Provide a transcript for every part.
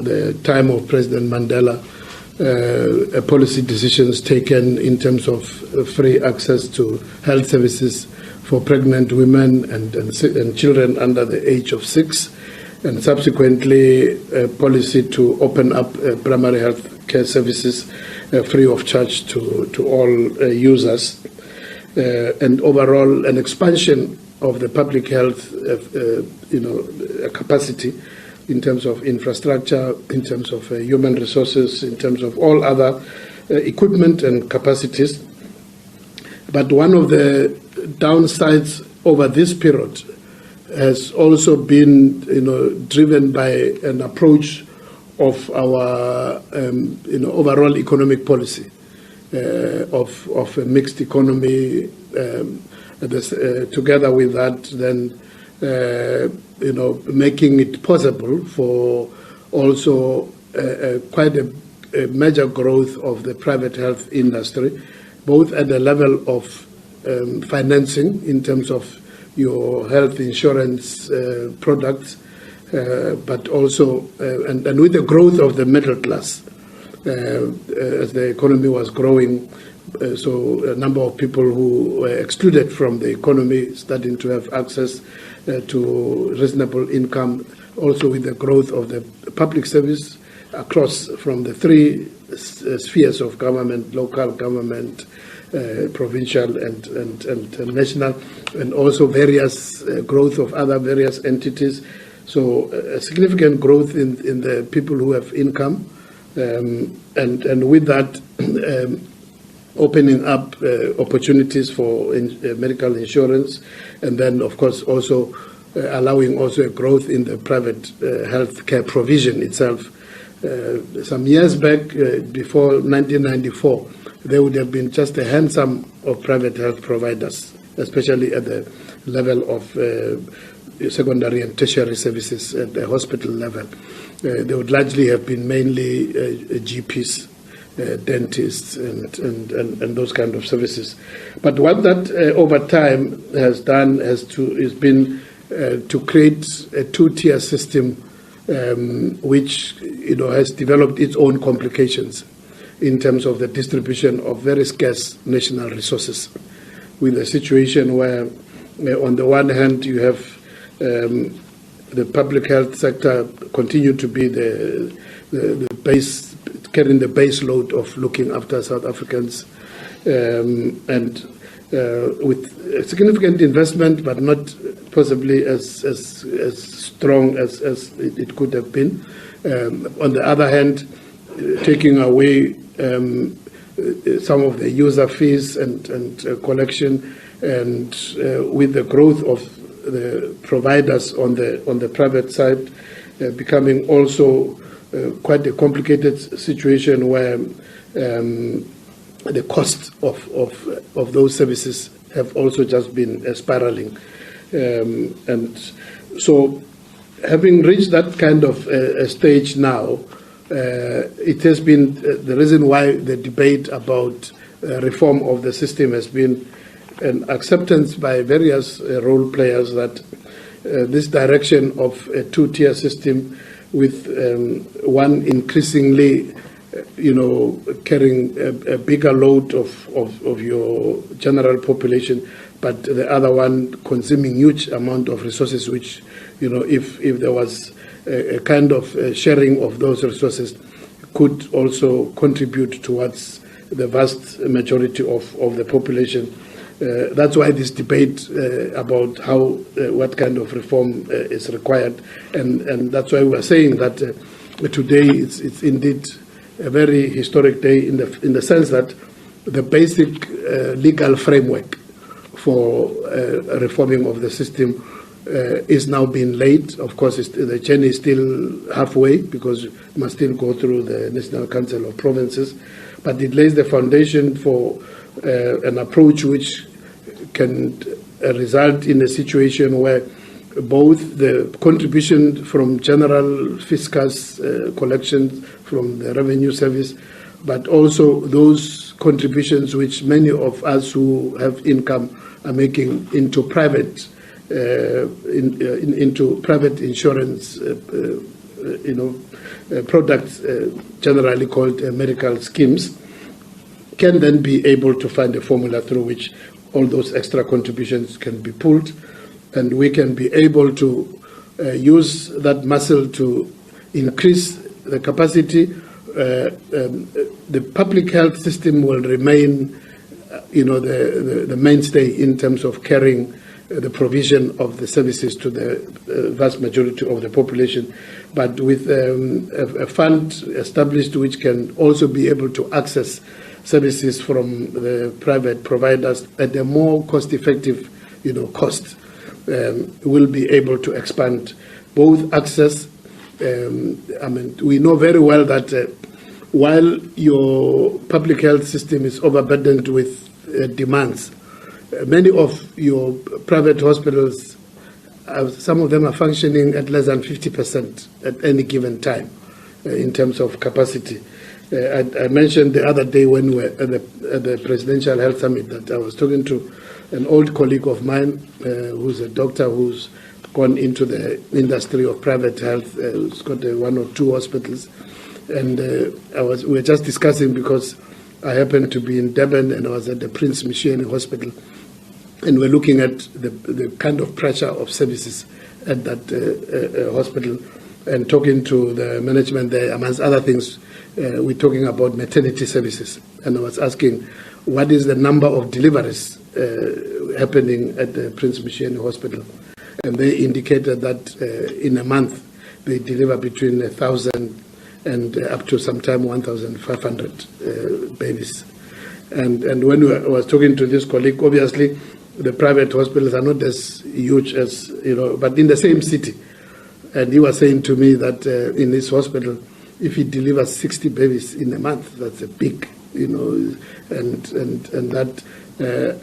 the time of President Mandela, policy decisions taken in terms of free access to health services for pregnant women and children under the age of 6, and subsequently a policy to open up primary health care services free of charge to all users, and overall an expansion of the public health capacity in terms of infrastructure, in terms of human resources, in terms of all other equipment and capacities. But one of the downsides over this period has also been, driven by an approach of our, overall economic policy of a mixed economy. Together with that, then making it possible for also quite a major growth of the private health industry, both at the level of financing in terms of your health insurance products, but also, and with the growth of the middle class, as the economy was growing, so a number of people who were excluded from the economy starting to have access to reasonable income, also with the growth of the public service across from the three spheres of government, local government, provincial and national, and also various growth of other various entities. So a significant growth in the people who have income, and with that opening up opportunities for medical insurance, and then of course also allowing also a growth in the private health care provision itself. Some years back, before 1994, there would have been just a handful of private health providers, especially at the level of secondary and tertiary services at the hospital level. They would largely have been mainly GPs, dentists, and those kind of services. But what that over time has done has been to create a two-tier system, which has developed its own complications in terms of the distribution of very scarce national resources, with a situation where, on the one hand, you have the public health sector continue to be the base, carrying the base load of looking after South Africans, and with significant investment, but not possibly as strong as it could have been. On the other hand, taking away some of the user fees and collection, and with the growth of the providers on the private side, becoming also quite a complicated situation where the cost of those services have also just been spiraling. And so, having reached that kind of stage now, it has been the reason why the debate about reform of the system has been an acceptance by various role players that this direction of a two-tier system with one increasingly, carrying a bigger load of your general population, but the other one consuming huge amount of resources, which, if there was a kind of sharing of those resources, could also contribute towards the vast majority of the population. That's why this debate about what kind of reform is required, and that's why we are saying that today it's indeed a very historic day in the sense that the basic legal framework for reforming of the system is now being laid. Of course, the journey is still halfway because it must still go through the National Council of Provinces, but it lays the foundation for an approach which can result in a situation where both the contribution from general fiscus collections from the revenue service, but also those contributions which many of us who have income are making into private into private insurance products, generally called medical schemes, can then be able to find a formula through which all those extra contributions can be pulled, and we can be able to use that muscle to increase the capacity. The public health system will remain, the mainstay in terms of carrying the provision of the services to the vast majority of the population, but with a fund established which can also be able to access services from the private providers at a more cost-effective, cost, will be able to expand both access. We know very well that while your public health system is overburdened with demands, many of your private hospitals, some of them are functioning at less than 50% at any given time in terms of capacity. I mentioned the other day when we were at the Presidential Health Summit that I was talking to an old colleague of mine who's a doctor who's gone into the industry of private health, who's got 1 or 2 hospitals. And we were just discussing, because I happened to be in Durban and I was at the Prince Mshweni Hospital, and we're looking at the kind of pressure of services at that hospital, and talking to the management there, amongst other things, we're talking about maternity services. And I was asking, what is the number of deliveries happening at the Prince Mshweni Hospital? And they indicated that in a month they deliver between 1,000 and up to sometime 1,500 babies. And when I was talking to this colleague, obviously the private hospitals are not as huge as, but in the same city. And he was saying to me that in this hospital, if he delivers 60 babies in a month, that's a big, and that,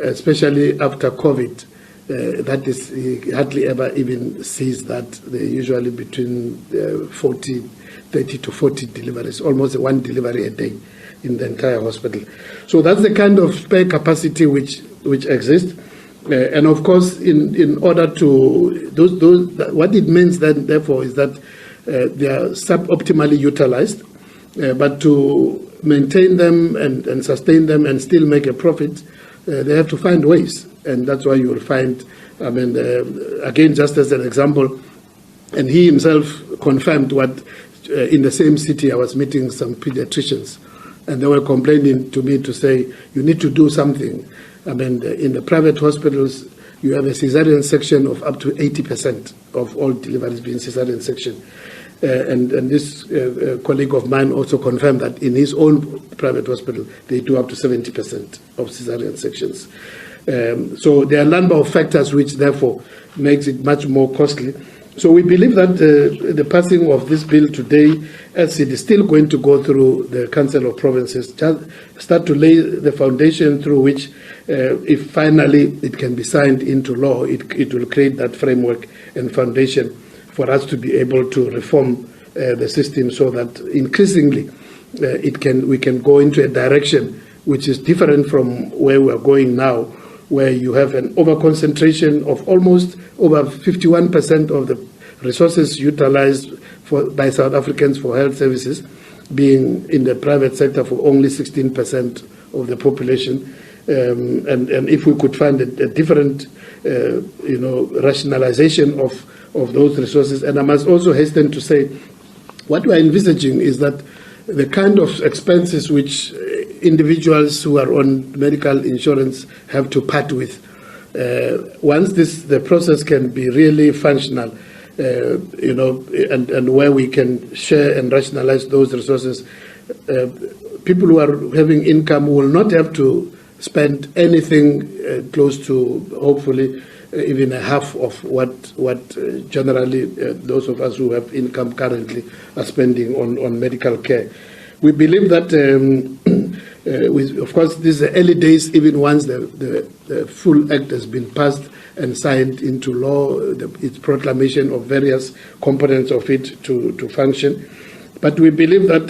especially after COVID, that is, he hardly ever even sees that. They're usually between 30 to 40 deliveries, almost 1 delivery a day in the entire hospital. So that's the kind of spare capacity which exists. And of course, in order to what it means then, therefore, is that they are suboptimally utilized, but to maintain them and sustain them and still make a profit, they have to find ways. And that's why you will find, again, just as an example, and he himself confirmed what, in the same city I was meeting some pediatricians, and they were complaining to me to say, you need to do something. In the private hospitals, you have a cesarean section of up to 80% of all deliveries being cesarean section. And this colleague of mine also confirmed that in his own private hospital, they do up to 70% of cesarean sections. So there are a number of factors which therefore makes it much more costly. So we believe that the passing of this bill today, as it is still going to go through the Council of Provinces, start to lay the foundation through which, if finally it can be signed into law, it will create that framework and foundation for us to be able to reform the system, so that increasingly we can go into a direction which is different from where we are going now, where you have an over-concentration of almost over 51% of the resources utilized by South Africans for health services being in the private sector for only 16% of the population. And if we could find a different, rationalization of those resources. And I must also hasten to say, what we are envisaging is that the kind of expenses which individuals who are on medical insurance have to part with, once the process can be really functional, and where we can share and rationalize those resources, people who are having income will not have to spend anything close to, hopefully, even a half of what generally those of us who have income currently are spending on medical care. We believe that, of course, this is the early days, even once the full act has been passed and signed into law, its proclamation of various components of it to function. But we believe that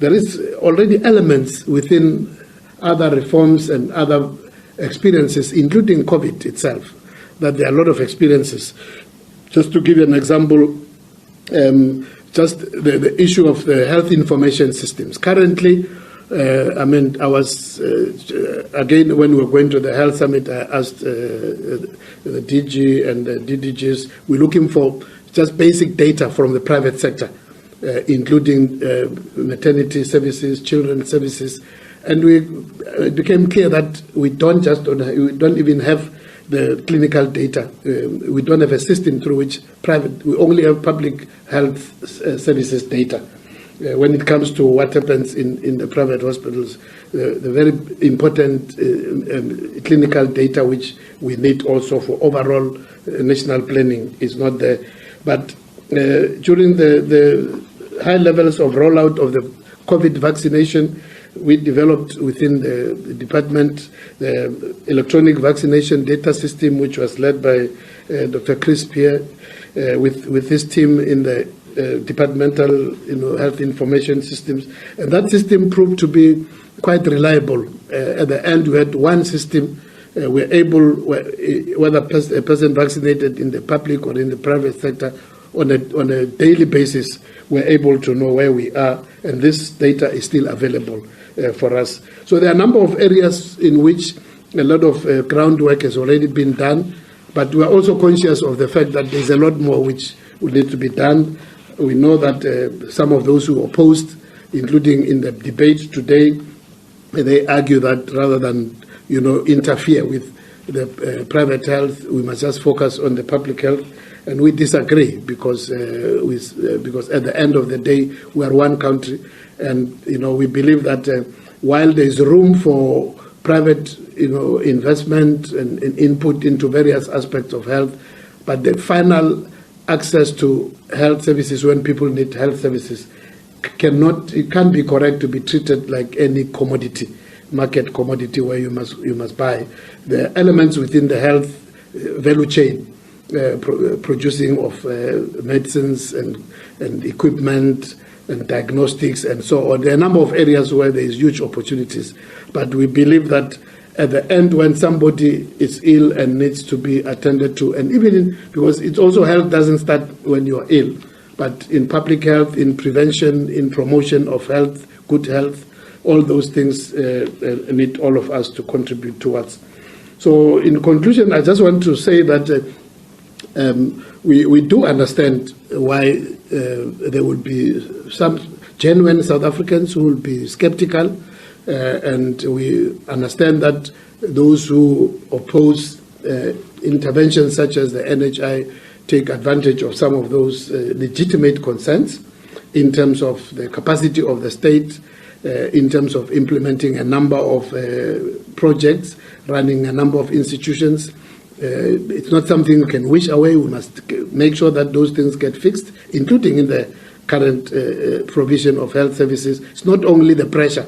there is already elements within other reforms and other experiences, including COVID itself, that there are a lot of experiences. Just to give you an example, just the issue of the health information systems. Currently, I was, again, when we were going to the health summit, I asked the DG and the DDGs, we're looking for just basic data from the private sector, including maternity services, children's services, and it became clear that we don't even have the clinical data. We don't have a system through which we only have public health services data. When it comes to what happens in the private hospitals, the very important clinical data which we need also for overall national planning is not there. But during the high levels of rollout of the COVID vaccination, we developed within the department the electronic vaccination data system, which was led by Dr. Chris Pierre with his team in the departmental health information systems. And that system proved to be quite reliable. At the end, we had one system. We're able, whether a person vaccinated in the public or in the private sector, on a daily basis, we're able to know where we are, and this data is still available for us. So there are a number of areas in which a lot of groundwork has already been done, but we are also conscious of the fact that there's a lot more which will need to be done. We know that some of those who opposed, including in the debate today, they argue that rather than interfere with the private health, we must just focus on the public health. And we disagree because at the end of the day, we are one country, and we believe that while there is room for private investment and input into various aspects of health, but the final access to health services when people need health services it can't be correct to be treated like any market commodity where you must buy. The elements within the health value chain, producing of medicines and equipment and diagnostics and so on. There are a number of areas where there is huge opportunities, but we believe that at the end, when somebody is ill and needs to be attended to, and because it's also health doesn't start when you're ill, but in public health, in prevention, in promotion of health, good health, all those things need all of us to contribute towards. So in conclusion, I just want to say that we do understand why there will be some genuine South Africans who will be skeptical, and we understand that those who oppose interventions such as the NHI take advantage of some of those legitimate concerns in terms of the capacity of the state, in terms of implementing a number of projects, running a number of institutions. It's not something we can wish away. We must make sure that those things get fixed, including in the current provision of health services. It's not only the pressure,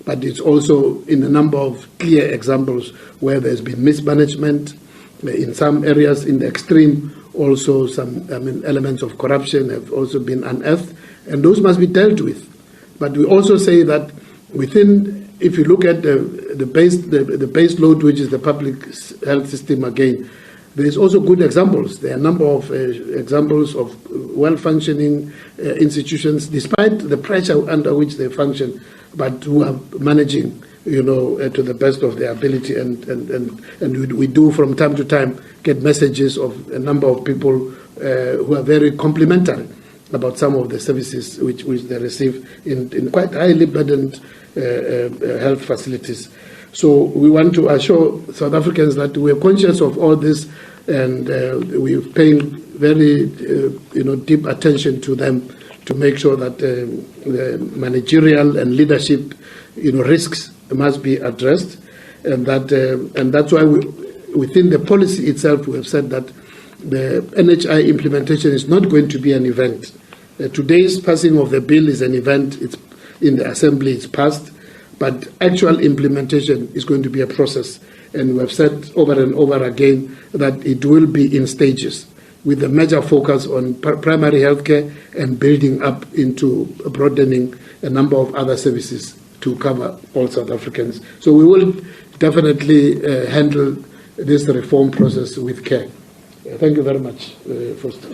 but it's also in a number of clear examples where there's been mismanagement. In some areas, in the extreme, also some elements of corruption have also been unearthed, and those must be dealt with. But we also say that within, if you look at the base load, which is the public health system again, there is also good examples. There are a number of examples of well-functioning institutions, despite the pressure under which they function, but who are managing, to the best of their ability. And we do from time to time get messages of a number of people who are very complimentary about some of the services which they receive in quite highly burdened health facilities. So we want to assure South Africans that we are conscious of all this, and we're paying very deep attention to them to make sure that the managerial and leadership risks must be addressed, and that's why within the policy itself we have said that the NHI implementation is not going to be an event. Today's passing of the bill is an event. It's in the Assembly, it's passed, but actual implementation is going to be a process. And we have said over and over again that it will be in stages, with a major focus on primary healthcare and building up into broadening a number of other services to cover all South Africans. So we will definitely handle this reform process with care. Thank you very much, Foster.